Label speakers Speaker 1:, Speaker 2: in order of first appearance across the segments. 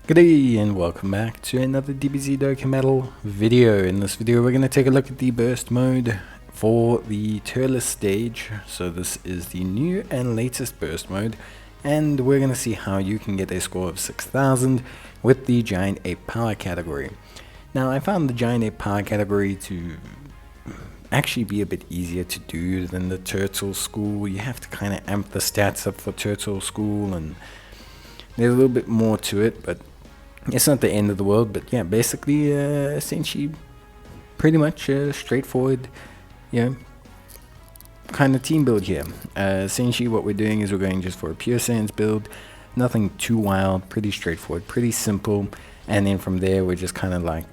Speaker 1: Good day and welcome back to another Dbz Dokkan video. In this video we're going to take a look at the burst mode for the Turles stage. So this is the new and latest burst mode, and we're going to see how you can get a score of 6,000 with the Giant Ape Power category. Now I found the Giant Ape Power category to actually be a bit easier to do than the Turtle School. You have to kind of amp the stats up for Turtle School, and there's a little bit more to it, but it's not the end of the world. But yeah, basically essentially pretty much straightforward, kind of team build here. Essentially what we're doing is we're going just for a pure Saiyans build, nothing too wild, pretty straightforward, pretty simple, and then from there we're just kind of like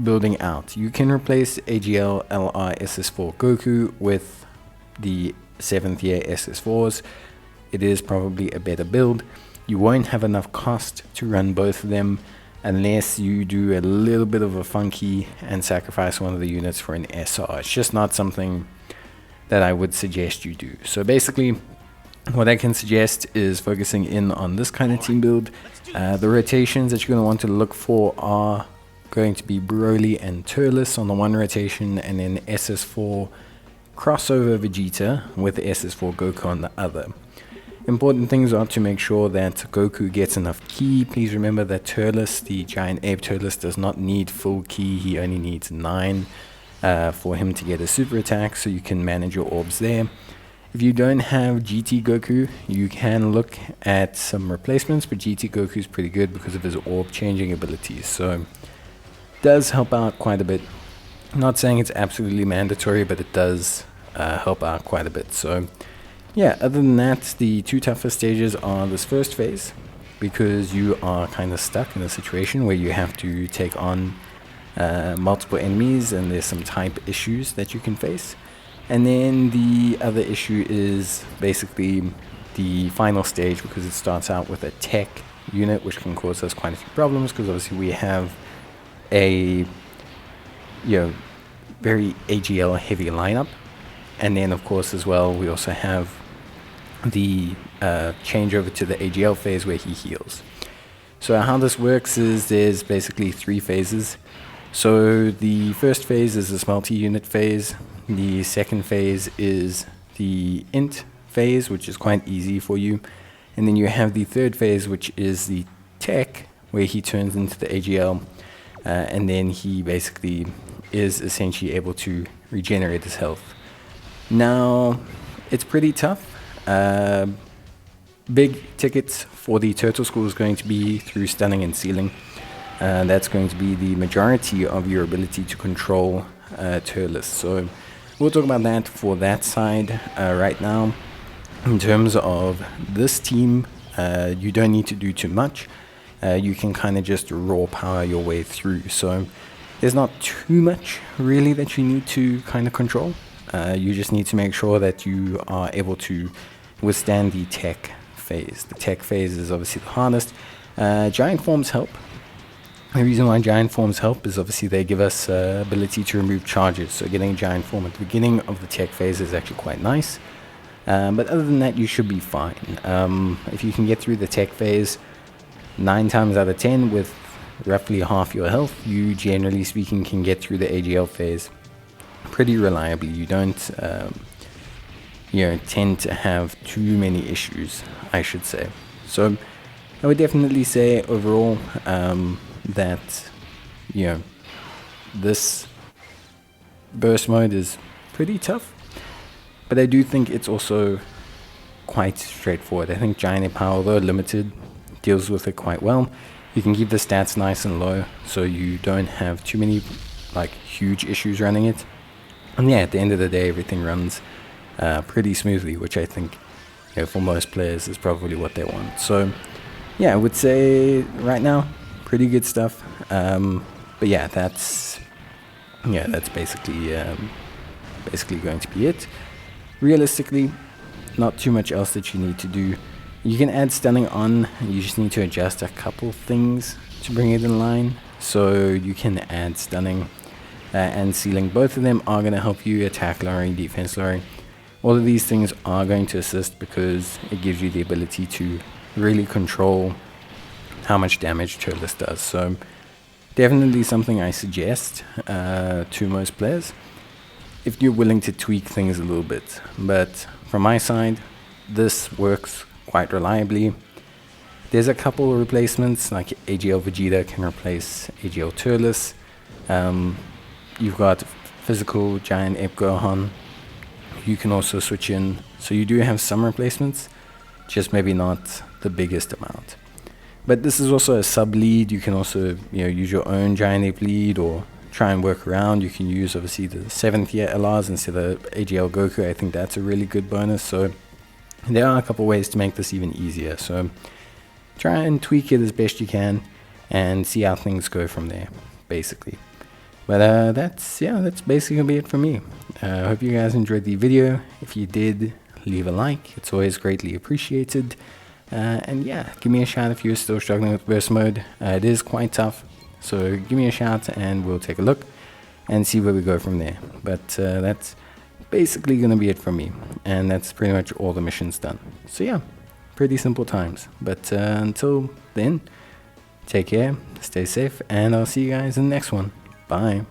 Speaker 1: building out. You can replace AGL LR SS4 Goku with the 7th year SS4s. It is probably a better build. You won't have enough cost to run both of them unless you do a little bit of a funky and sacrifice one of the units for an SR. It's just not something that I would suggest you do. So basically what I can suggest is focusing in on this kind of team build. The rotations that you're going to want to look for are going to be Broly and Turles on the one rotation, and then SS4 crossover Vegeta with SS4 Goku on the other. Important things are to make sure that Goku gets enough ki. Please remember that Turles, the Giant Ape Turles, does not need full ki. He only needs 9 for him to get a super attack, so you can manage your orbs there. If you don't have GT Goku, you can look at some replacements, but GT Goku is pretty good because of his orb changing abilities, so it does help out quite a bit. I'm not saying it's absolutely mandatory, but it does help out quite a bit. So yeah, other than that, the two toughest stages are this first phase, because you are kind of stuck in a situation where you have to take on multiple enemies, and there's some type issues that you can face. And then the other issue is basically the final stage, because it starts out with a tech unit, which can cause us quite a few problems, because obviously we have a very AGL heavy lineup. And then of course as well we also have the changeover to the AGL phase where he heals. So how this works is there's basically 3 phases. So the first phase is this multi-unit phase. The second phase is the int phase, which is quite easy for you. And then you have the third phase, which is the tech, where he turns into the AGL, and then he basically is essentially able to regenerate his health. Now it's pretty tough. Big tickets for the Turtle School is going to be through stunning and sealing. That's going to be the majority of your ability to control Turles. So we'll talk about that for that side right now. In terms of this team, you don't need to do too much. You can kind of just raw power your way through. So there's not too much really that you need to kind of control. You just need to make sure that you are able to withstand the tech phase. The tech phase is obviously the hardest. Giant forms help. The reason why giant forms help is obviously they give us ability to remove charges. So getting a giant form at the beginning of the tech phase is actually quite nice. But other than that, you should be fine. If you can get through the tech phase 9 times out of 10 with roughly half your health, you generally speaking can get through the AGL phase pretty reliably. You don't tend to have too many issues, I should say. So I would definitely say overall that this burst mode is pretty tough, but I do think it's also quite straightforward. I think Giant Ape Power, although limited, deals with it quite well. You can keep the stats nice and low, so you don't have too many huge issues running it. And yeah, at the end of the day, everything runs pretty smoothly, which I think for most players is probably what they want. So yeah, I would say right now, pretty good stuff. But yeah, that's basically going to be it. Realistically, not too much else that you need to do. You can add stunning on. You just need to adjust a couple things to bring it in line. So you can add stunning and sealing. Both of them are going to help you attack lowering, defense lowering. All of these things are going to assist because it gives you the ability to really control how much damage Turles does. So definitely something I suggest to most players if you're willing to tweak things a little bit. But from my side, this works quite reliably. There's a couple of replacements, like AGL Vegeta can replace AGL Turles. You've got physical giant Ape Gohan. You can also switch in, so you do have some replacements, just maybe not the biggest amount. But this is also a sub lead. You can also use your own giant ape lead or try and work around. You can use obviously the 7th year LRs instead of AGL Goku. I think that's a really good bonus. So there are a couple ways to make this even easier. So try and tweak it as best you can and see how things go from there, basically. But that's basically gonna be it for me. I hope you guys enjoyed the video. If you did, leave a like. It's always greatly appreciated. And yeah, give me a shout if you're still struggling with burst mode. It is quite tough, so give me a shout and we'll take a look and see where we go from there. But that's basically gonna be it from me, and that's pretty much all the missions done. So yeah, pretty simple times. But until then, take care, stay safe, and I'll see you guys in the next one. Bye.